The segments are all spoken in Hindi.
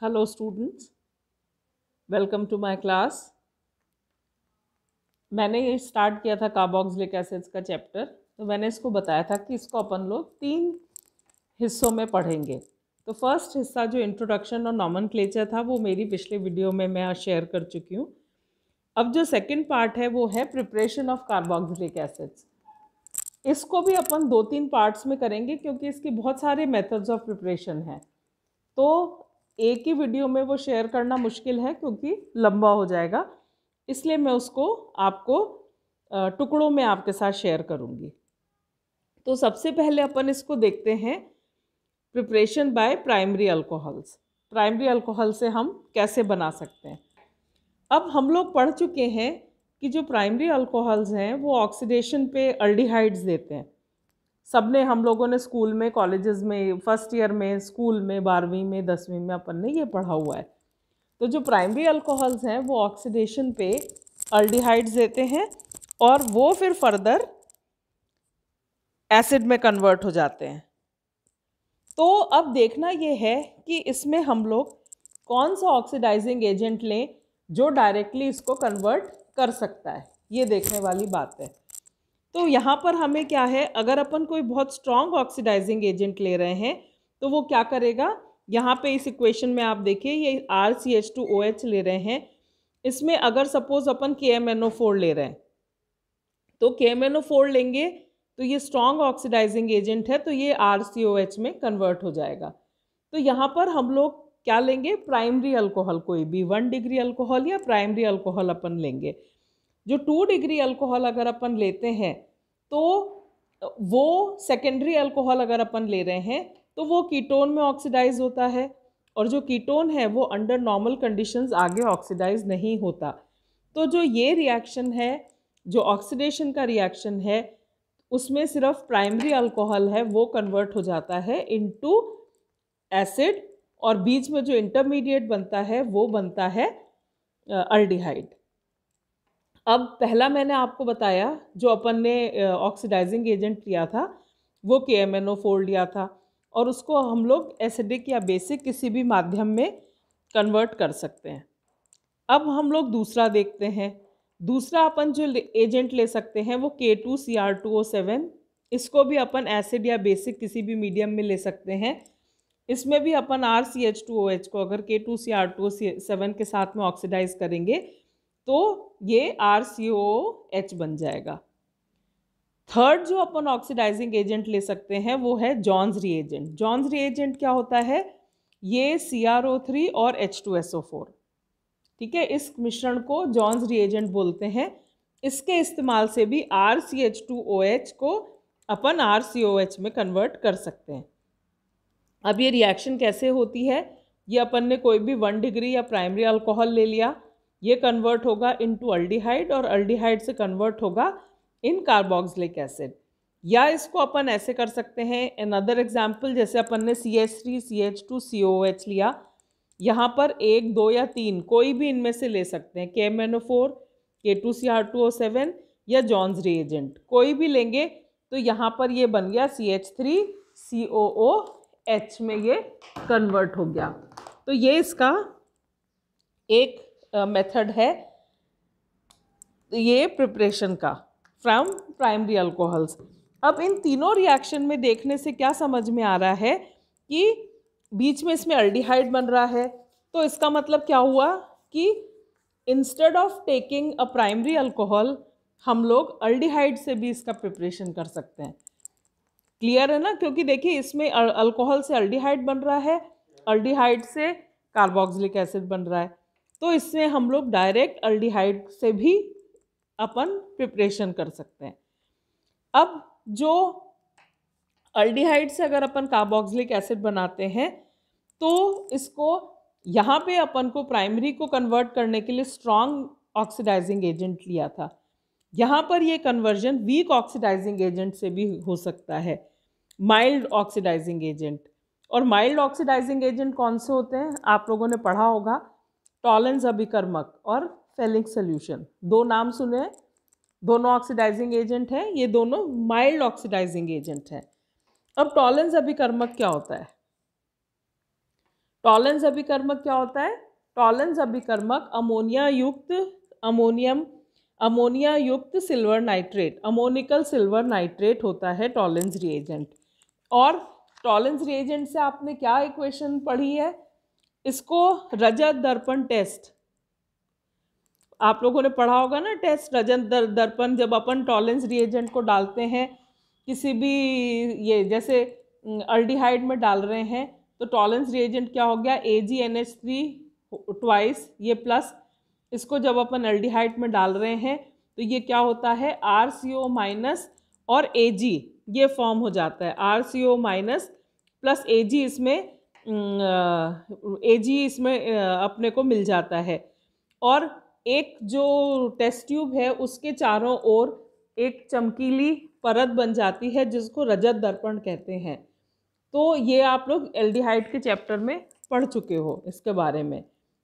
Hello students, welcome to my class. मैंने ये स्टार्ट किया था कार्बोक्सिलिक एसिड्स का चैप्टर। तो मैंने इसको बताया था कि इसको अपन लोग 3 हिस्सों में पढ़ेंगे। तो फर्स्ट हिस्सा जो इंट्रोडक्शन और नॉमेनक्लेचर था वो मेरी पिछले वीडियो में मैं शेयर कर चुकी हूँ। अब जो सेकंड पार्ट है वो है प्रिपरेशन ऑफ कार्बोक्सिलिक एसिड्स। इसको भी अपन 2-3 पार्ट्स में करेंगे क्योंकि इसकी बहुत सारे मेथड्स ऑफ प्रिपरेशन हैं। तो एक ही वीडियो में वो शेयर करना मुश्किल है क्योंकि लंबा हो जाएगा, इसलिए मैं उसको आपको टुकड़ों में आपके साथ शेयर करूंगी। तो सबसे पहले अपन इसको देखते हैं, preparation by primary alcohols. Primary alcohol से हम कैसे बना सकते हैं। अब हम लोग पढ़ चुके हैं कि जो प्राइमरी अल्कोहल्स हैं वो ऑक्सीडेशन पे अल्डिहाइड्स देते हैं। सबने, हम लोगों ने स्कूल में, कॉलेजेस में, फर्स्ट ईयर में, स्कूल में, 12वीं में, 10वीं में अपन ने ये पढ़ा हुआ है। तो जो प्राइमरी अल्कोहल्स हैं वो ऑक्सीडेशन पे अल्डिहाइड्स देते हैं और वो फिर फर्दर एसिड में कन्वर्ट हो जाते हैं। तो अब देखना ये है कि इसमें हम लोग कौन सा ऑक्सीडाइजिंग एजेंट लें जो डायरेक्टली इसको कन्वर्ट कर सकता है, ये देखने वाली बात है। तो यहाँ पर हमें क्या है, अगर अपन कोई बहुत स्ट्रॉन्ग ऑक्सीडाइजिंग एजेंट ले रहे हैं तो वो क्या करेगा, यहाँ पे इस इक्वेशन में आप देखिए ये RCH2OH ले रहे हैं। इसमें अगर सपोज अपन KMNO4 ले रहे हैं तो KMNO4 लेंगे तो ये स्ट्रॉन्ग ऑक्सीडाइजिंग एजेंट है, तो ये RCOH में कन्वर्ट हो जाएगा। तो यहाँ पर हम लोग क्या लेंगे, प्राइमरी अल्कोहल, कोई भी 1 डिग्री अल्कोहल या प्राइमरी अल्कोहल अपन लेंगे। जो 2 डिग्री अल्कोहल अगर अपन लेते हैं तो वो सेकेंडरी अल्कोहल अगर अपन ले रहे हैं तो वो कीटोन में ऑक्सीडाइज होता है, और जो कीटोन है वो अंडर नॉर्मल कंडीशंस आगे ऑक्सीडाइज नहीं होता। तो जो ये रिएक्शन है, जो ऑक्सीडेशन का रिएक्शन है, उसमें सिर्फ प्राइमरी अल्कोहल है वो कन्वर्ट हो जाता है इनटू एसिड, और बीच में जो इंटरमीडिएट बनता है वो बनता है अल्डिहाइड। अब पहला मैंने आपको बताया, जो अपन ने ऑक्सीडाइजिंग एजेंट लिया था वो KMNO4 लिया था, और उसको हम लोग एसिडिक या बेसिक किसी भी माध्यम में कन्वर्ट कर सकते हैं। अब हम लोग दूसरा देखते हैं। दूसरा अपन जो एजेंट ले सकते हैं वो K2Cr2O7। इसको भी अपन एसिड या बेसिक किसी भी मीडियम में ले सकते हैं। इसमें भी अपन RCH2OH को अगर K2Cr2O7 के साथ में ऑक्सीडाइज करेंगे तो ये RCOH बन जाएगा। थर्ड जो अपन ऑक्सीडाइजिंग एजेंट ले सकते हैं वो है जॉन्स रिएजेंट। जॉन्स रिएजेंट क्या होता है, ये CrO3 और H2SO4, ठीक है, इस मिश्रण को जॉन्स रिएजेंट बोलते हैं। इसके इस्तेमाल से भी RCH2OH को अपन RCOH में कन्वर्ट कर सकते हैं। अब ये रिएक्शन कैसे होती है, ये अपन ने कोई भी 1 डिग्री या प्राइमरी अल्कोहल ले लिया, ये कन्वर्ट होगा इनटू अल्डिहाइड, और अल्डिहाइड से कन्वर्ट होगा इन कार्बोक्सिलिक एसिड। या इसको अपन ऐसे कर सकते हैं, अनदर एग्जाम्पल, जैसे अपन ने CH3CH2COOH लिया, यहाँ पर 1, 2 या 3 कोई भी इनमें से ले सकते हैं, KMNO4, K2Cr2O7 या जॉन्स रिएजेंट कोई भी लेंगे तो यहाँ पर ये बन गया CH3COOH में ये कन्वर्ट हो गया। तो ये इसका एक मेथड है ये प्रिपरेशन का फ्रॉम प्राइमरी अल्कोहल्स। अब इन तीनों रिएक्शन में देखने से क्या समझ में आ रहा है कि बीच में इसमें अल्डिहाइड बन रहा है, तो इसका मतलब क्या हुआ कि instead of taking a primary alcohol हम लोग अल्डिहाइड से भी इसका प्रिपरेशन कर सकते हैं। क्लियर है ना, क्योंकि देखिए इसमें अल्कोहल से अल्डिहाइड बन रहा है, अल्डिहाइड से कार्बोक्सिलिक एसिड बन रहा है, तो इसमें हम लोग डायरेक्ट अल्डिहाइड से भी अपन प्रिपरेशन कर सकते हैं। अब जो अल्डिहाइड से अगर अपन कार्बोक्सिलिक एसिड बनाते हैं तो इसको यहाँ पे अपन को प्राइमरी को कन्वर्ट करने के लिए स्ट्रॉन्ग ऑक्सीडाइजिंग एजेंट लिया था। यहाँ पर ये कन्वर्जन वीक ऑक्सीडाइजिंग एजेंट से भी हो सकता है, माइल्ड ऑक्सीडाइजिंग एजेंट। और माइल्ड ऑक्सीडाइजिंग एजेंट कौन से होते हैं, आप लोगों ने पढ़ा होगा, टॉलेंस अभिकर्मक और फेलिक सोल्यूशन, 2 नाम सुने हैं, दोनों ऑक्सीडाइजिंग एजेंट हैं, ये दोनों माइल्ड ऑक्सीडाइजिंग एजेंट हैं। अब टॉलेंस अभिकर्मक क्या होता है, टॉलेंस अभिकर्मक क्या होता है? टॉलेंस अभिकर्मक अमोनिया युक्त silver nitrate, ammoniacal silver nitrate होता है टॉलेंस रिएजेंट। और टॉलेंस रिएजेंट से आपने क्या इक्वेशन पढ़ी है? इसको रजत दर्पण टेस्ट आप लोगों ने पढ़ा होगा ना, टेस्ट रजत दर्पण। जब अपन टॉलेंस रिएजेंट को डालते हैं किसी भी, ये जैसे अल्डिहाइड में डाल रहे हैं, तो टॉलेंस रिएजेंट क्या हो गया? AgNH3 ट्वाइस, ये प्लस, इसको जब अपन अल्डिहाइड में डाल रहे हैं तो ये क्या होता है? RCO माइनस और Ag, ये फॉर्म हो जाता है। RCO माइनस प्लस Ag इसमें अपने को मिल जाता है। और एक जो टेस्ट ट्यूब है उसके चारों ओर एक चमकीली परत बन जाती है जिसको रजत दर्पण कहते हैं। तो ये आप लोग एल्डिहाइड के चैप्टर में पढ़ चुके हो इसके बारे में।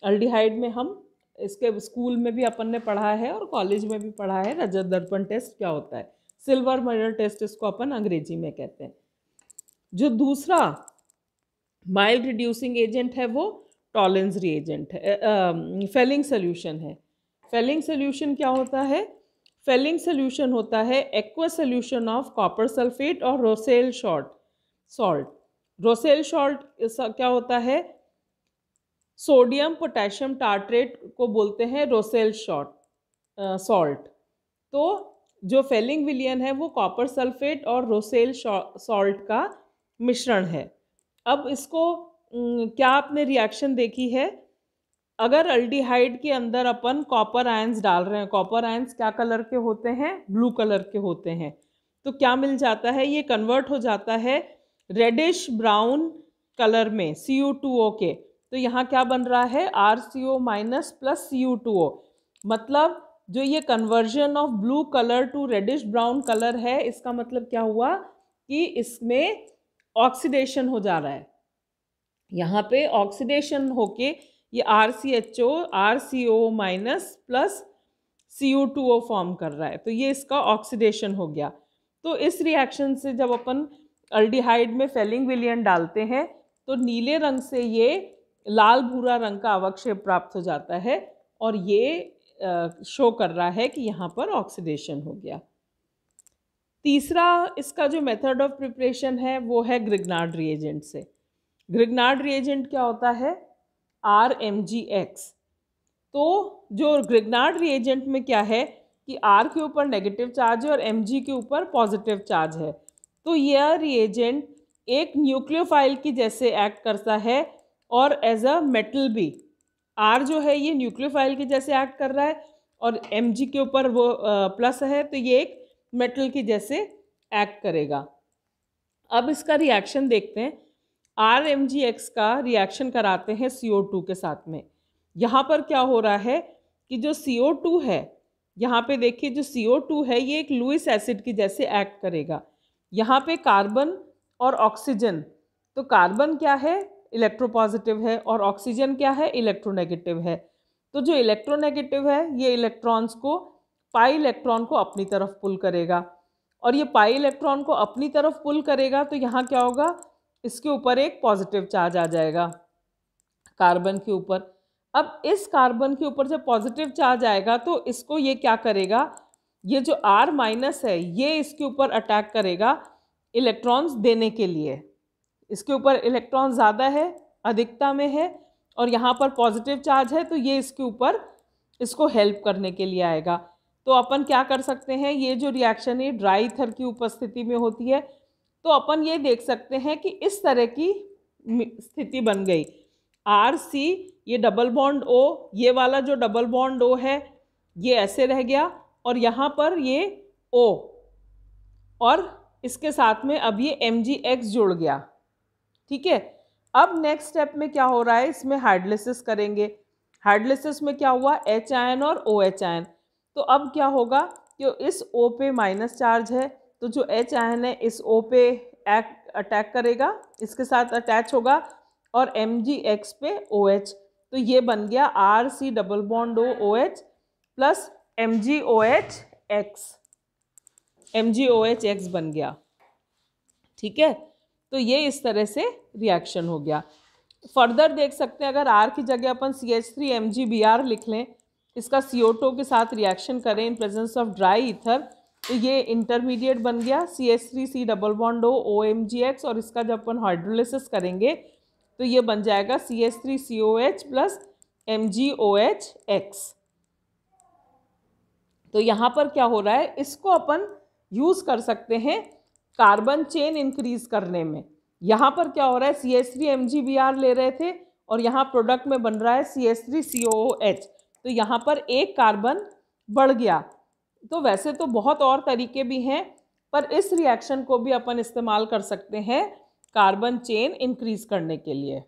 एल्डिहाइड में हम इसके स्कूल में भी अपन ने पढ़ा है और कॉलेज में भी पढ़ा है रजत दर्पण टेस्ट क्या होता है। सिल्वर मिरर टेस्ट इसको अपन अंग्रेजी में कहते हैं। जो दूसरा माइल्ड रिड्यूसिंग एजेंट है वो टॉलेंस रिएजेंट है, फेलिंग सोल्यूशन है। फेलिंग सोल्यूशन क्या होता है? फेलिंग सोल्यूशन होता है aqueous solution of copper sulphate और रोसेल सॉल्ट। रोसेल सॉल्ट क्या होता है? सोडियम पोटेशियम टार्ट्रेट को बोलते हैं रोसेल सॉल्ट। तो जो फेलिंग विलियन है वो कॉपर सल्फेट और रोसेल सॉल्ट का मिश्रण है। अब इसको क्या आपने रिएक्शन देखी है? अगर अल्डिहाइड के अंदर अपन कॉपर आयंस डाल रहे हैं, कॉपर आयंस क्या कलर के होते हैं? ब्लू कलर के होते हैं। तो क्या मिल जाता है? ये कन्वर्ट हो जाता है रेडिश ब्राउन कलर में Cu2O के। तो यहाँ क्या बन रहा है? RCO minus plus Cu2O। मतलब जो ये conversion of blue colour to reddish brown colour है, इसका मतलब क्या हुआ कि इसमें ऑक्सीडेशन हो जा रहा है। यहाँ पे ऑक्सीडेशन होके ये RCO minus plus Cu2O form कर रहा है, तो ये इसका ऑक्सीडेशन हो गया। तो इस रिएक्शन से जब अपन अल्डिहाइड में फेलिंग विलियन डालते हैं तो नीले रंग से ये लाल भूरा रंग का अवक्षेप प्राप्त हो जाता है और ये शो कर रहा है कि यहाँ पर ऑक्सीडेशन हो गया। तीसरा इसका जो मेथड ऑफ प्रिपरेशन है वो है ग्रिग्नार्ड रिएजेंट से। ग्रिग्नार्ड रिएजेंट क्या होता है? RMgX। तो जो ग्रिग्नार्ड रिएजेंट में क्या है कि R के ऊपर नेगेटिव चार्ज है और Mg के ऊपर पॉजिटिव चार्ज है। तो यह रिएजेंट एक न्यूक्लियोफाइल की जैसे एक्ट करता है और एज अ मेटल भी। R जो है ये न्यूक्लियोफाइल के जैसे एक्ट कर रहा है और Mg के ऊपर वो प्लस है, तो ये एक मेटल की जैसे एक्ट करेगा। अब इसका रिएक्शन देखते हैं। RMgX का रिएक्शन कराते हैं CO2 के साथ में। यहाँ पर क्या हो रहा है कि जो CO2 है, यहाँ पे देखिए जो CO2 है ये एक लुईस एसिड की जैसे एक्ट करेगा। यहाँ पे कार्बन और ऑक्सीजन, तो कार्बन क्या है? इलेक्ट्रोपॉजिटिव है और ऑक्सीजन क्या है? इलेक्ट्रोनेगेटिव है। तो जो इलेक्ट्रोनेगेटिव है ये इलेक्ट्रॉन्स को, पाई इलेक्ट्रॉन को अपनी तरफ पुल करेगा और ये पाई इलेक्ट्रॉन को अपनी तरफ पुल करेगा तो यहाँ क्या होगा? इसके ऊपर एक पॉजिटिव चार्ज आ जाएगा कार्बन के ऊपर। अब इस कार्बन के ऊपर जब पॉजिटिव चार्ज आएगा तो इसको ये क्या करेगा? ये जो R माइनस है ये इसके ऊपर अटैक करेगा इलेक्ट्रॉन्स देने के लिए। इसके ऊपर इलेक्ट्रॉन ज़्यादा है, अधिकता में है और यहाँ पर पॉजिटिव चार्ज है, तो ये इसके ऊपर इसको हेल्प करने के लिए आएगा। तो अपन क्या कर सकते हैं? ये जो रिएक्शन है ड्राई ईथर की उपस्थिति में होती है, तो अपन ये देख सकते हैं कि इस तरह की स्थिति बन गई। RC, ये डबल बॉन्ड O, ये वाला जो डबल बॉन्ड O है ये ऐसे रह गया और यहाँ पर ये O और इसके साथ में अब ये MgX जुड़ गया। ठीक है, अब नेक्स्ट स्टेप में क्या हो रहा है? इसमें हाइड्रोलिसिस करेंगे। हाइड्रोलिसिस में क्या हुआ? H आयन और OH आयन। तो अब क्या होगा कि इस O पे माइनस चार्ज है, तो जो H आयन है इस O पे अटैक करेगा, इसके साथ अटैच होगा और MgX पे OH, तो ये बन गया RC double bond OH plus MgOH बन गया। ठीक है, तो ये इस तरह से रिएक्शन हो गया। फर्दर देख सकते हैं, अगर R की जगह अपन CH3MgBr लिख लें, इसका CO2 के साथ रिएक्शन करें in presence of dry ether, तो ये इंटरमीडिएट बन गया CH3C डबल बॉन्ड OMgX, और इसका जब अपन हाइड्रोलिसिस करेंगे तो ये बन जाएगा CH3COH प्लस MgOHX। तो यहाँ पर क्या हो रहा है, इसको अपन यूज कर सकते हैं कार्बन चेन इंक्रीज करने में। यहाँ पर क्या हो रहा है, CH3MgBr ले रहे थे और यहाँ प्रोडक्ट में बन रहा है CH3COOH, तो यहाँ पर एक कार्बन बढ़ गया। तो वैसे तो बहुत और तरीके भी हैं, पर इस रिएक्शन को भी अपन इस्तेमाल कर सकते हैं कार्बन चेन इंक्रीज करने के लिए।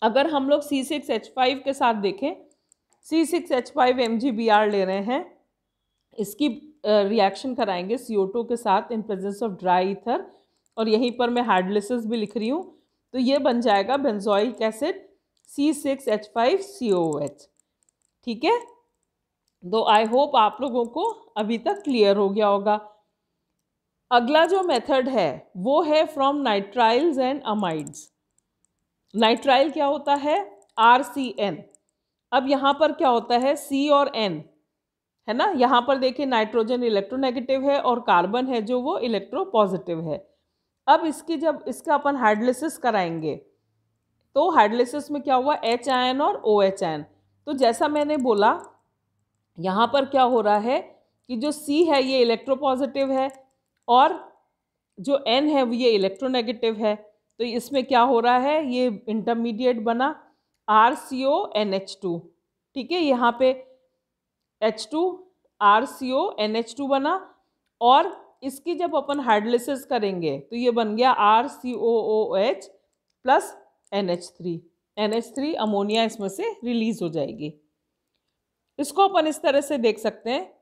अगर हम लोग C6H5 के साथ देखें, C6H5MgBr ले रहे हैं, इसकी रिएक्शन कराएंगे CO2 के साथ in presence of dry ether, और यहीं पर मैं हाइड्रोलिसिस भी लिख रही हूँ, तो ये बन जाएगा बेंजोइक एसिड C6H5COOH। ठीक है, तो आई होप आप लोगों को अभी तक क्लियर हो गया होगा। अगला जो मेथड है वो है from nitriles and amides. Nitrile क्या होता है, RCN। अब यहाँ पर क्या होता है, C और N है ना, यहाँ पर देखिए नाइट्रोजन इलेक्ट्रोनेगेटिव है और कार्बन है जो वो इलेक्ट्रोपॉजिटिव है। अब इसकी जब इसका अपन हाइड्रोलिसिस कराएंगे तो हाइड्रोलिसिस में क्या हुआ, H आयन और OH आयन। तो जैसा मैंने बोला, यहाँ पर क्या हो रहा है कि जो C है ये इलेक्ट्रोपॉजिटिव है और जो N है ये इलेक्ट्रोनेगेटिव है। तो इसमें क्या हो रहा है, ये इंटरमीडिएट बना RCONH2। ठीक है, यहाँ पे H2 RCONH2 बना, और इसकी जब अपन हाइड्रोलिसिस करेंगे तो ये बन गया RCOOH प्लस NH3 अमोनिया इसमें से रिलीज हो जाएगी। इसको अपन इस तरह से देख सकते हैं,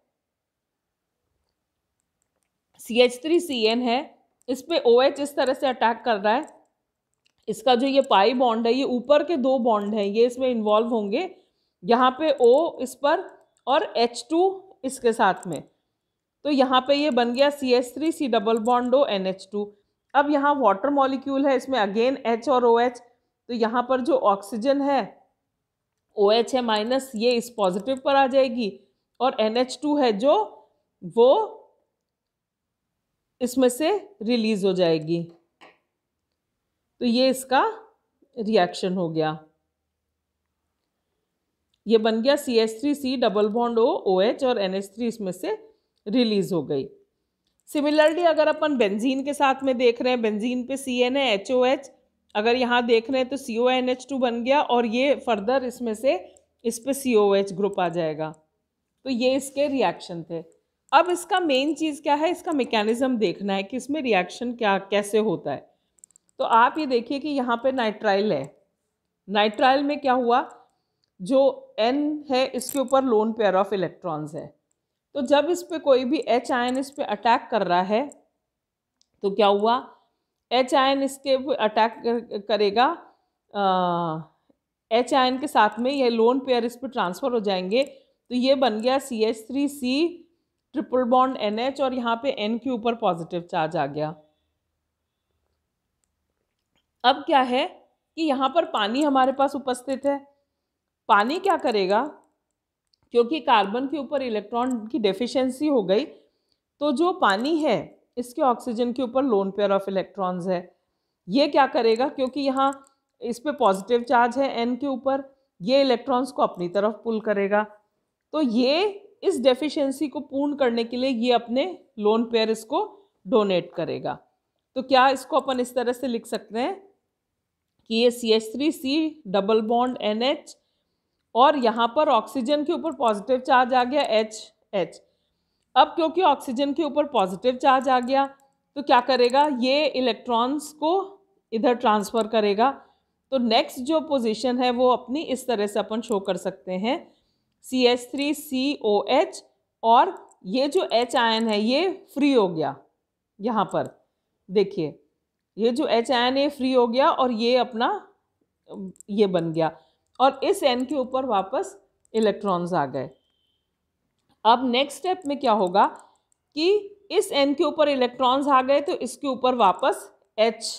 CH3CN है, इस पे OH इस तरह से अटैक कर रहा है, इसका जो ये पाई बॉन्ड है, ये ऊपर के दो बॉन्ड हैं ये इसमें इन्वॉल्व होंगे, यहाँ पे O इस पर और H2 इसके साथ में, तो यहाँ पे ये बन गया CH3C double bond O NH2। अब यहाँ वाटर मॉलिक्यूल है, इसमें अगेन H और OH, तो यहाँ पर जो ऑक्सीजन है OH है माइनस, ये इस पॉजिटिव पर आ जाएगी, और NH2 है जो वो इसमें से रिलीज हो जाएगी। तो ये इसका रिएक्शन हो गया, ये बन गया CH3C double bond O OH और NH3 इसमें से रिलीज हो गई। सिमिलरली अगर अपन बेंजीन के साथ में देख रहे हैं, बेंजीन पे CN है HOH, अगर यहाँ देख रहे हैं तो CONH2 बन गया, और ये फर्दर इसमें से इस पे COH ग्रुप आ जाएगा। तो ये इसके रिएक्शन थे। अब इसका मेन चीज़ क्या है, इसका मैकेनिज्म देखना है कि इसमें रिएक्शन क्या कैसे होता है। तो आप ये देखिए कि यहाँ पे नाइट्राइल है, नाइट्राइल में क्या हुआ, जो N है इसके ऊपर लोन पेयर ऑफ इलेक्ट्रॉन्स है, तो जब इस पे कोई भी H आयन इस पे अटैक कर रहा है तो क्या हुआ, H आयन इसके अटैक करेगा, H आयन के साथ में ये लोन पेयर इस पे ट्रांसफर हो जाएंगे, तो ये बन गया CH3C ट्रिपल बॉन्ड NH, और यहाँ पे N के ऊपर पॉजिटिव चार्ज आ गया। अब क्या है कि यहाँ पर पानी हमारे पास उपस्थित है, पानी क्या करेगा, क्योंकि कार्बन के ऊपर इलेक्ट्रॉन की डेफिशिएंसी हो गई, तो जो पानी है इसके ऑक्सीजन के ऊपर लोन पेयर ऑफ इलेक्ट्रॉन्स है, ये क्या करेगा, क्योंकि यहाँ इस पे पॉजिटिव चार्ज है N के ऊपर, ये इलेक्ट्रॉन्स को अपनी तरफ पुल करेगा, तो ये इस डेफिशिएंसी को पूर्ण करने के लिए ये अपने लोन पेयर इसको डोनेट करेगा। तो क्या इसको अपन इस तरह से लिख सकते हैं कि ये CH3C डबल बॉन्ड NH, और यहाँ पर ऑक्सीजन के ऊपर पॉजिटिव चार्ज आ गया H। अब क्योंकि ऑक्सीजन के ऊपर पॉजिटिव चार्ज आ गया तो क्या करेगा, ये इलेक्ट्रॉन्स को इधर ट्रांसफ़र करेगा। तो नेक्स्ट जो पोजीशन है वो अपनी इस तरह से अपन शो कर सकते हैं, CH3COH, और ये जो H आयन है ये फ्री हो गया, यहाँ पर देखिए ये जो H आयन है फ्री हो गया, और ये अपना ये बन गया, और इस N के ऊपर वापस इलेक्ट्रॉन्स आ गए। अब नेक्स्ट स्टेप में क्या होगा कि इस N के ऊपर इलेक्ट्रॉन्स आ गए तो इसके ऊपर वापस H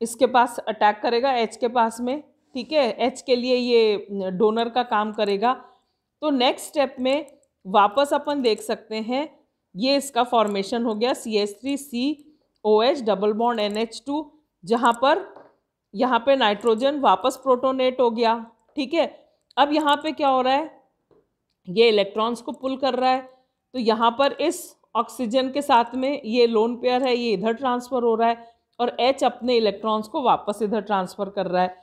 इसके पास अटैक करेगा H के पास में, ठीक है, H के लिए ये डोनर का काम करेगा। तो नेक्स्ट स्टेप में वापस अपन देख सकते हैं, ये इसका फॉर्मेशन हो गया CH3COH डबल बॉन्ड NH2, जहाँ पर यहाँ पे नाइट्रोजन वापस प्रोटोनेट हो गया, ठीक है। अब यहाँ पे क्या हो रहा है, ये इलेक्ट्रॉन्स को पुल कर रहा है, तो यहाँ पर इस ऑक्सीजन के साथ में ये लोन पेयर है, ये इधर ट्रांसफर हो रहा है और H अपने इलेक्ट्रॉन्स को वापस इधर ट्रांसफर कर रहा है।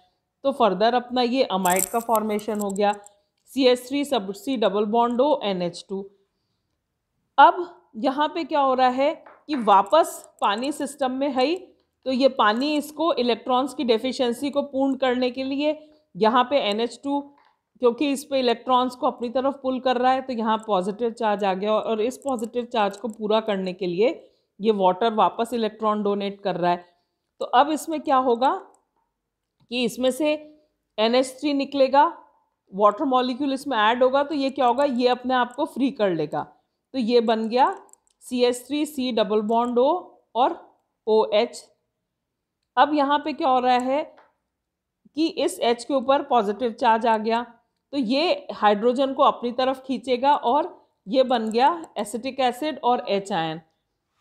तो फर्दर अपना ये अमाइड का फॉर्मेशन हो गया CH3 double bond O NH2। अब यहाँ पे क्या हो रहा है कि वापस पानी सिस्टम में है, तो ये पानी इसको इलेक्ट्रॉन्स की डेफिशिएंसी को पूर्ण करने के लिए यहाँ पे NH2, क्योंकि इस पे इलेक्ट्रॉन्स को अपनी तरफ पुल कर रहा है, तो यहाँ पॉजिटिव चार्ज आ गया और इस पॉजिटिव चार्ज को पूरा करने के लिए ये वाटर वापस इलेक्ट्रॉन डोनेट कर रहा है। तो अब इसमें क्या होगा कि इसमें से NH3 निकलेगा, वाटर मॉलिक्यूल इसमें ऐड होगा, तो ये क्या होगा, ये अपने आप को फ्री कर लेगा। तो ये बन गया CH3C डबल बॉन्ड O और OH। अब यहाँ पे क्या हो रहा है कि इस H के ऊपर पॉजिटिव चार्ज आ गया, तो ये हाइड्रोजन को अपनी तरफ खींचेगा और ये बन गया एसिटिक एसिड और H आयन।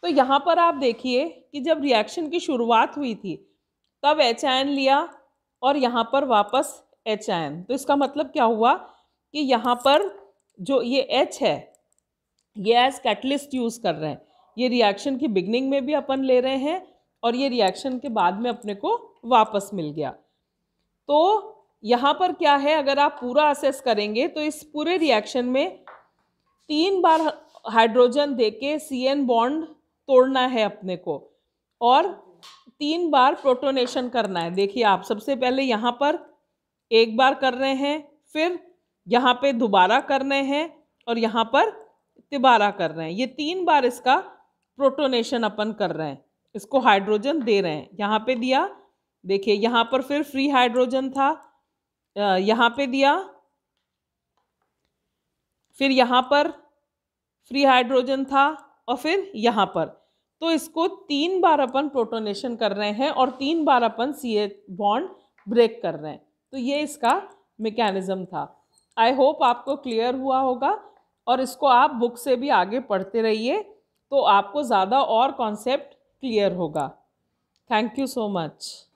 तो यहाँ पर आप देखिए कि जब रिएक्शन की शुरुआत हुई थी तब H आयन लिया और यहाँ पर वापस H आयन। तो इसका मतलब क्या हुआ कि यहाँ पर जो ये H है ये एज कैटलिस्ट यूज़ कर रहे हैं। ये रिएक्शन की बिगनिंग में भी अपन ले रहे हैं और ये रिएक्शन के बाद में अपने को वापस मिल गया। तो यहाँ पर क्या है, अगर आप पूरा असेस करेंगे तो इस पूरे रिएक्शन में 3 बार हाइड्रोजन देके CN बॉन्ड तोड़ना है अपने को और 3 बार प्रोटोनेशन करना है। देखिए आप, सबसे पहले यहाँ पर एक बार कर रहे हैं, फिर यहाँ पे दोबारा कर रहे हैं और यहाँ पर तिबारा कर रहे हैं। ये 3 बार इसका प्रोटोनेशन अपन कर रहे हैं, इसको हाइड्रोजन दे रहे हैं। यहाँ पे दिया, देखिए यहाँ पर फिर फ्री हाइड्रोजन था, यहाँ पे दिया, फिर यहाँ पर फ्री हाइड्रोजन था और फिर यहाँ पर। तो इसको 3 बार अपन प्रोटोनेशन कर रहे हैं और 3 बार अपन CH बॉन्ड ब्रेक कर रहे हैं। तो ये इसका मैकेनिज्म था। आई होप आपको क्लियर हुआ होगा और इसको आप बुक से भी आगे पढ़ते रहिए तो आपको ज़्यादा और कॉन्सेप्ट क्लियर होगा। Thank you so much.